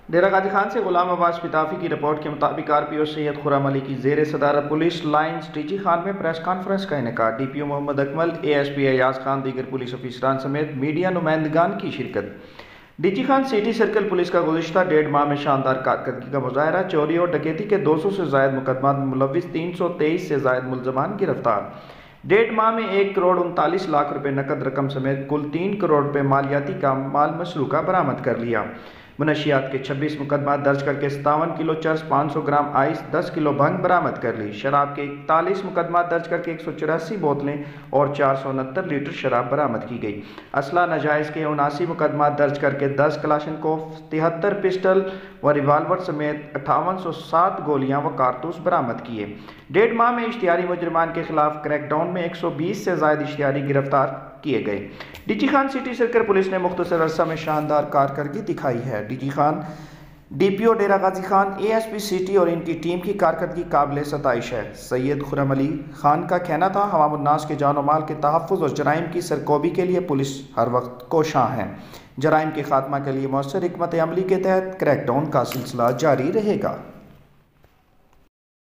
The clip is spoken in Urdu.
ڈیرہ غازی خان سے غلام عباس پتافی کی رپورٹ کے مطابق آر پی او سید خرم علی کی زیر صدارت police lines D G Khan میں پریس کانفرنس کا انعقاد۔ D P O Muhammad Akmal, A S P Ayaz Khan, دیگر پولیس افسران سمیت میڈیا نمائندگان کی شرکت۔ D G Khan city circle police کا گزشتہ 1.5 ماہ میں شاندار کارکردگی کا مظاہرہ۔ چوری اور ڈکیتی کے 200 سے زائد مقدمات میں ملوث 323 سے زائد ملزمان گرفتار۔ 1.5 ماہ میں 1 کروڑ 39 لاکھ روپے نقد رقم سمیت کل 3 کروڑ روپے مالیاتی کا مال مسروقہ برآمد کر لیا۔ منشیات کے 26 مقدمات درج کر کے 57 کلو چرس، 500 گرام آئس، 10 کلو بھنگ برآمد کر لی۔ شراب کے 41 مقدمات درج کر کے 184 بوتلیں اور 469 لیٹر شراب برآمد کی گئی۔ اسلحہ ناجائز کے 79 مقدمات درج کر کے 10 کلاشنکوف، 73 پسٹل و ریوالور سمیت 5807 گولیاں و کارتوس برآمد کیے۔ 1.5 ماہ میں اشتہاری مجرمان کے خلاف کریک ڈاؤن میں 120 سے زائد اشتہاری گرفتار کیے گئے۔ D G Khan city circle police نے مختصر عرصہ میں شاندار کارکردگی دکھائی ہے۔ D G Khan, D P O Dera Ghazi Khan, A S P city اور ان کی ٹیم کی کارکردگی قابل ستائش ہے۔ سید خرم علی خان کا کہنا تھا، عوام الناس کے جان و مال کے تحفظ اور جرائم کی سرکوبی کے لیے پولیس ہر وقت کوشاں ہے۔ جرائم کے خاتمہ کے لیے مؤثر حکمت عملی کے تحت کریک ڈاؤن کا سلسلہ جاری رہے گا۔